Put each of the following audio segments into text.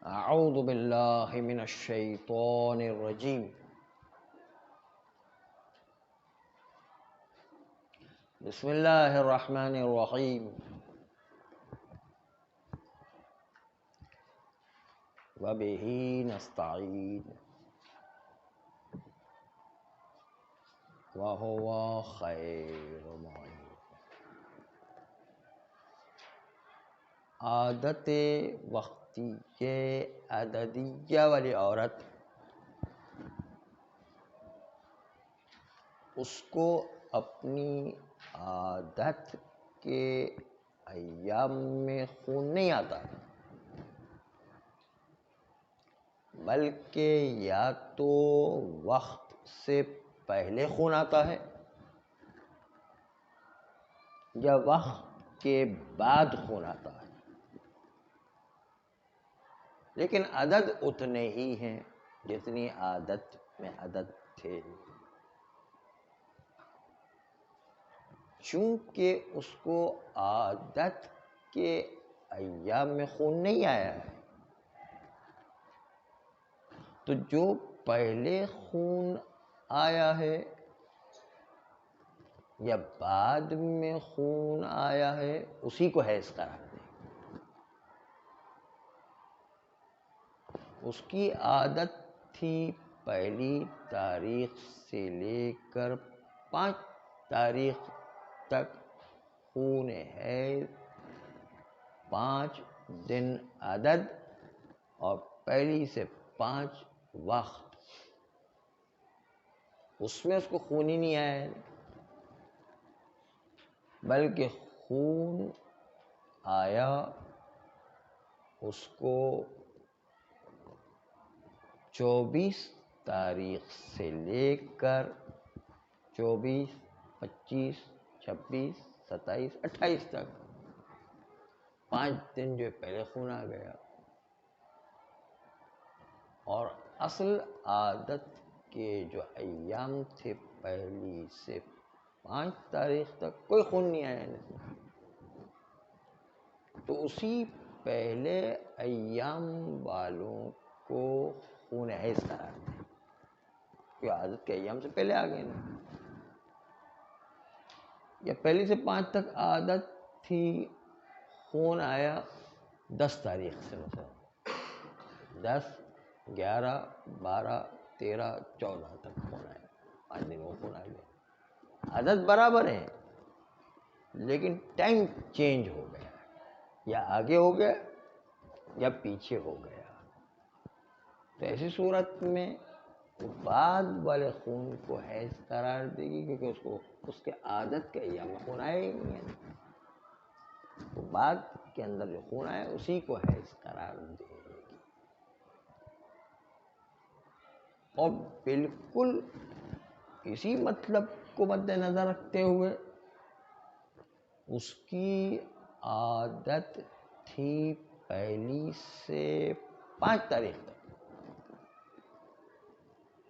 اعوذ باللہ من الشیطان الرجیم بسم اللہ الرحمن الرحیم وبہ نستعین وہو خیر معین۔ عادت وقتیہ عددیہ والی عورت اس کو اپنی عادت کے ایام میں خون نہیں آتا، بلکہ یا تو وقت سے پہلے خون آتا ہے یا وقت کے بعد خون آتا ہے، لیکن عدد اتنے ہی ہیں جتنی عادت میں عدد تھے، چونکہ اس کو عادت کے ایام میں خون نہیں آیا ہے، تو جو پہلے خون آیا ہے یا بعد میں خون آیا ہے اسی کو حیض قرار دیں۔ اس کی عادت تھی پہلی تاریخ سے لے کر 5 تاریخ تک خون حیض 5 دن عدد اور پہلی سے 5 وقت، اس میں اس کو خون ہی نہیں آیا ہے، بلکہ خون آیا اس کو 24 تاریخ سے لے کر 24، 25، 26، 27، 28 تک 5 دن جو پہلے خون آ گیا، اور اصل عادت کے جو ایام تھے پہلی سے 5 تاریخ تک کوئی خون نہیں آیا نہیں، تو اسی پہلے ایام والوں کو خون حیض قرار دیں، کیونکہ عادت کے ایام سے پہلے آ گئے نا، یا پہلی سے 5 تک عادت تھی، خون آیا 10 تاریخ سے، مثلا 10، 11، 12، 13، 14 تک خون آیا، 5 دن وہ خون آ گیا، عدد برابر ہے لیکن ٹائم چینج ہو گیا، یا آگے ہو گیا یا پیچھے ہو گیا، تو ایسی صورت میں بعد والے خون کو حیض قرار دے گی، کیونکہ اس کو اس کے عادت کے ایام میں خون آیا ہی نہیں ہے، تو بعد کے اندر جو خون آیا اسی کو حیض قرار دے گی، اور بالکل اسی مطلب کو مد نظر رکھتے ہوئے اس کی عادت تھی پہلی سے 5 تاریخ تک،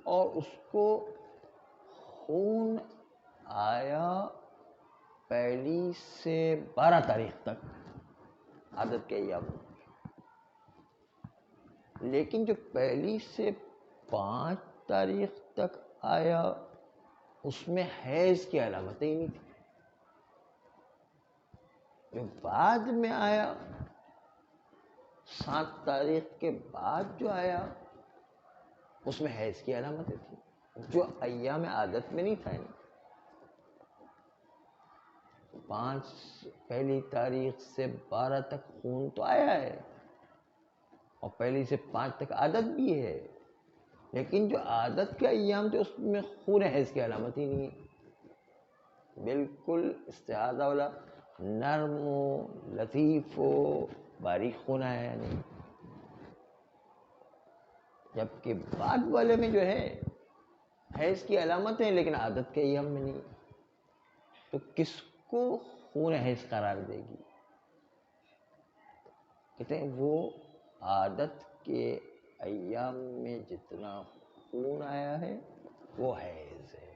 اور اس کو خون آیا پہلی سے 12 تاریخ تک عادت کے ایام، لیکن جو پہلی سے 5 تاریخ تک آیا اس میں حیض کی علامتیں ہی نہیں تھی، جو بعد میں آیا 7 تاریخ کے بعد جو آیا اس میں حیض کی علامتیں تھیں، جو ایام عادت میں نہیں تھا، پہلی تاریخ سے 12 تک خون تو آیا ہے اور پہلی سے 5 تک عادت بھی ہے، لیکن جو عادت کے ایام تھے اس میں خون حیض کی علامت ہی نہیں ہے، بالکل استحاضہ والا نرم و لطیف و باریک خون آیا نہیں، جبکہ بعد والے میں جو ہے حیض کی علامت ہے لیکن عادت کے ایام میں نہیں، تو کس کو خون حیض قرار دے گی؟ کہتے ہیں وہ عادت کے ایام میں جتنا خون آیا ہے وہ حیض ہے،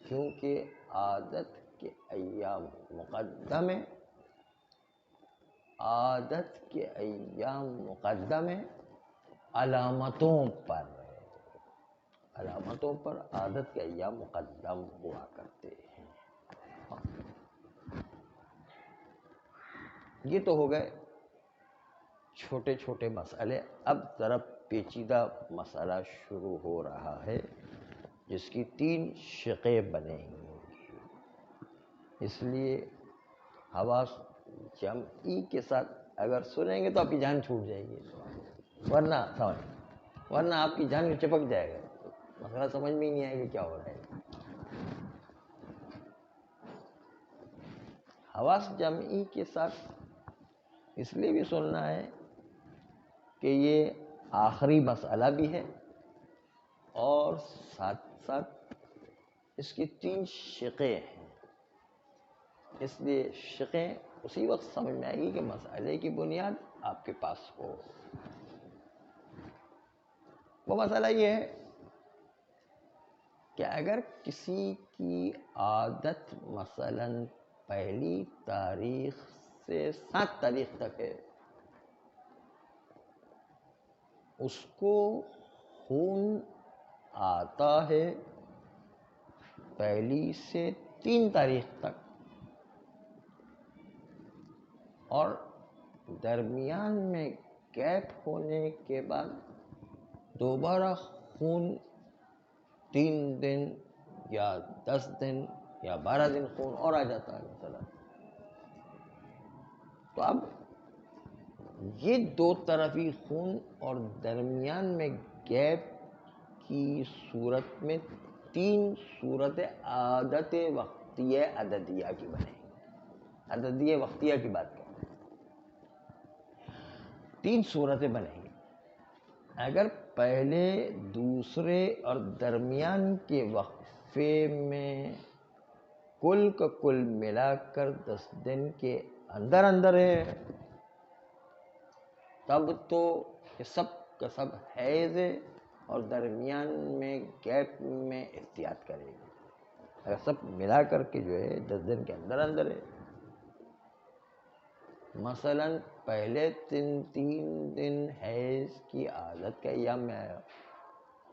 کیونکہ عادت کے ایام مقدم ہے عادت کے ایام مقدم ہیں علامتوں پر، علامتوں پر عادت کے ایام مقدم ہوا کرتے ہیں. یہ تو ہو گئے چھوٹے چھوٹے مسئلے. اب ذرا پیچیدہ مسئلہ شروع ہو رہا ہے جس کی 3 شقیں بنیں گی. اس لیے حواس جمعی کے ساتھ اگر سنیں گے تو آپ کی جان چھوٹ جائے گی، ورنہ آپ کی جان میں چپک جائے گا، مسئلہ سمجھ میں ہی نہیں آئے گا کیا ہو رہا ہے. حواس جمعی کے ساتھ اس لیے بھی سننا ہے کہ یہ آخری مسئلہ بھی ہے اور ساتھ ساتھ اس کی 3 شقیں ہیں. اس لیے شقیں اسی وقت سمجھ میں آئے گی کہ مسئلے کی بنیاد آپ کے پاس ہو. وہ مسئلہ یہ ہے کہ اگر کسی کی عادت مثلاً پہلی تاریخ سے 7 تاریخ تک ہے، اس کو خون آتا ہے پہلی سے 3 تاریخ تک، اور درمیان میں گیپ ہونے کے بعد دوبارہ خون 3 دن یا 10 دن یا 12 دن خون اور آ جاتا ہے مثلا. تو اب یہ 2 طرفی خون اور درمیان میں گیپ کی صورت میں 3 صورت عادت وقتیہ عددیہ کی بنے گی. عددیہ وقتیہ کی بات کریں، 3 صورتیں بنیں گی. اگر پہلے، دوسرے اور درمیان کے وقفے میں کل کا کل ملا کر 10 دن کے اندر اندر ہے، تب تو یہ سب کا سب حیض ہے اور درمیان میں گیپ میں احتیاط کرے گی. اگر سب ملا کر کے جو ہے 10 دن کے اندر اندر ہے، مثلاً پہلے 3 دن حیض کی عادت کا ایام میں آیا،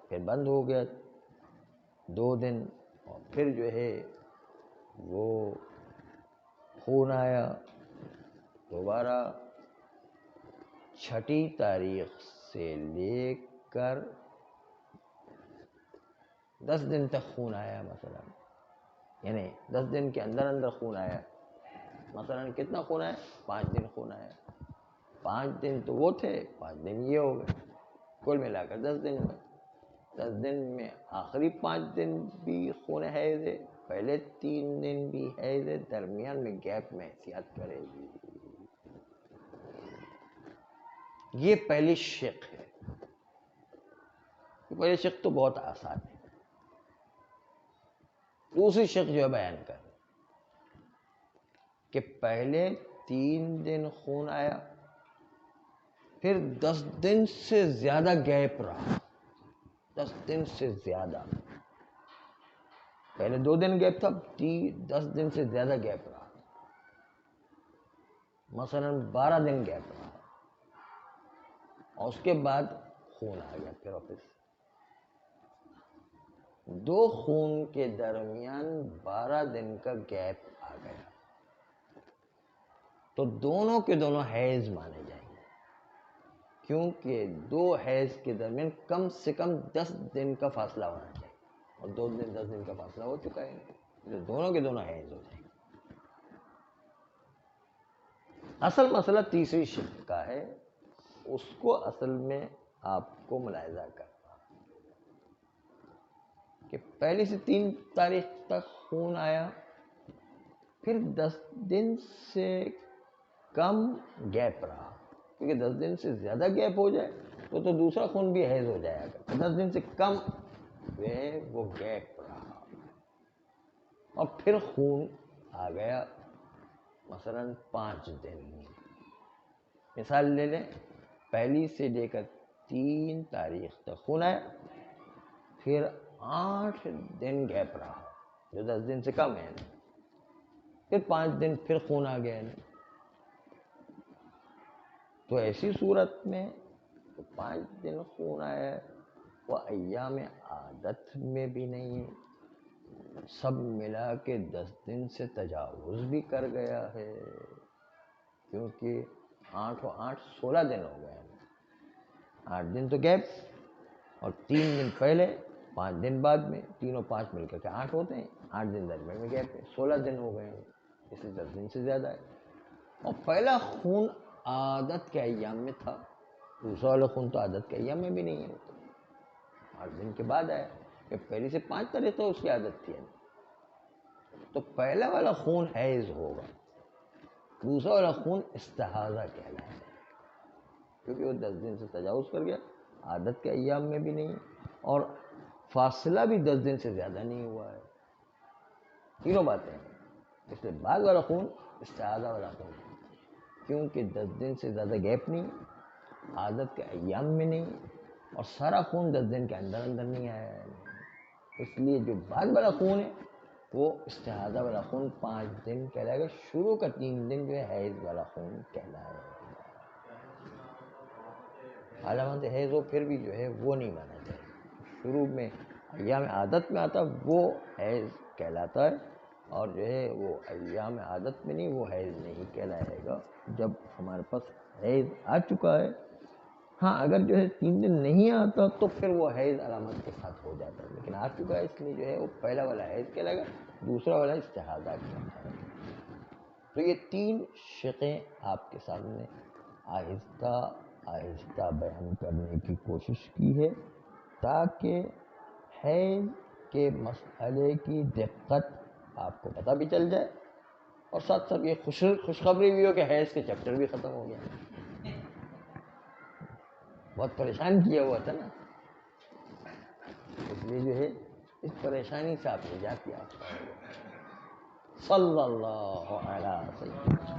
پھر بند ہو گیا 2 دن، اور پھر جو ہے وہ خون آیا دوبارہ 6 تاریخ سے لے کر 10 دن تک خون آیا مثلا، یعنی 10 دن کے اندر اندر خون آیا. مثلا کتنا خون آیا؟ 5 دن خون آیا. 5 دن تو وہ تھے، 5 دن یہ ہو گئے، کل ملا کر 10 دن ہوئے. 10 دن میں آخری 5 دن بھی خون حیض ہے، پہلے 3 دن بھی حیض ہے، درمیان میں گیپ میں احتیاط کرے گی. یہ پہلی شق ہے. پہلی شق تو بہت آسان ہے. دوسری شق جو ہے بیان کر کہ پہلے 3 دن خون آیا، پھر 10 دن سے زیادہ گیپ رہا، 10 دن سے زیادہ. پہلے 2 دن گیپ تھا، 10 دن سے زیادہ گیپ رہا، مثلا 12 دن گیپ رہا، اور اس کے بعد خون آ گیا پھر واپس. 2 خون کے درمیان 12 دن کا گیپ آ گیا تو دونوں کے دونوں حیض مانے جائیں گے، کیونکہ 2 حیض کے درمیان کم سے کم 10 دن کا فاصلہ ہونا چاہیے، اور 2 دن 10 دن کا فاصلہ ہو چکا ہے، دونوں کے دونوں حیض ہو جائیں گے. اصل مسئلہ تیسری شق کا ہے، اس کو اصل میں آپ کو ملاحظہ کرنا کہ پہلی سے 3 تاریخ تک خون آیا، پھر 10 دن سے کم گیپ رہا، کیونکہ 10 دن سے زیادہ گیپ ہو جائے تو دوسرا خون بھی حیض ہو جائے گا. 10 دن سے کم وہ گیپ رہا اور پھر خون آ گیا، مثلا 5 دن. مثال لے لیں، پہلی سے لے کر 3 تاریخ تک خون آیا، پھر 8 دن گیپ رہا جو 10 دن سے کم ہے، پھر 5 دن پھر خون آ گیا. تو ایسی صورت میں 5 دن خون آیا ہے، وہ ایام عادت میں بھی نہیں، سب ملا کے 10 دن سے تجاوز بھی کر گیا ہے، کیونکہ 8 و 8 16 دن ہو گئے ہیں، 8 دن تو گیپ اور 3 دن پہلے 5 دن بعد میں، 3 اور 5 مل کر کے 8 ہوتے ہیں، 8 دن درمیان میں گیپ ہے، 16 دن ہو گئے ہیں، اس لیے 10 دن سے زیادہ ہے۔ اور پہلا خون عادت کے ایام میں تھا، دوسرا والا خون تو عادت کے ایام میں بھی نہیں ہے، 8 دن کے بعد آیا کہ پہلی سے 5 تاریخ تو اس کی عادت تھی، تو پہلا والا خون حیض ہوگا، دوسرا والا خون استحاضہ کہلاتا ہے، کیونکہ وہ 10 دن سے تجاوز کر گیا، عادت کے ایام میں بھی نہیں، اور فاصلہ بھی 10 دن سے زیادہ نہیں ہوا ہے، تینوں باتیں ہیں۔ اس لیے بعد والا خون استحاضہ والا خون ہے، کیونکہ 10 دن سے زیادہ گیپ نہیں، عادت کے ایام میں نہیں، اور سارا خون 10 دن کے اندر اندر نہیں آیا ہے، اس لیے جو بعد والا خون ہے وہ استحاضہ والا خون 5 دن کہلائے گا، شروع کا 3 دن جو ہے حیض والا خون کہلائے گا۔ علامات حیض ہو پھر بھی جو ہے وہ نہیں مانا جائے گا، شروع میں ایام عادت میں آتا وہ حیض کہلاتا ہے، اور جو ہے وہ ایام عادت میں نہیں، وہ حیض نہیں کہلائے گا۔ جب ہمارے پاس حیض آ چکا ہے، ہاں اگر جو ہے 3 دن نہیں آتا تو پھر وہ حیض علامت کے ساتھ ہو جاتا ہے، لیکن آ چکا ہے اس لیے جو ہے وہ پہلا والا حیض کہلائے گا، دوسرا والا استحاضہ کہلائے گا۔ تو یہ 3 شقیں آپ کے سامنے آہستہ آہستہ بیان کرنے کی کوشش کی ہے، تاکہ حیض کے مسئلے کی دقت آپ کو پتہ بھی چل جائے، اور ساتھ ساتھ یہ خوشخبری بھی ہو کہ حیض کے چیپٹر بھی ختم ہو گیا، بہت پریشان کیا ہوا تھا نا، اس لیے جو ہے اس پریشانی سے آپ نجات یافتہ ہو گئے۔ صلی اللہ علیہ وسلم۔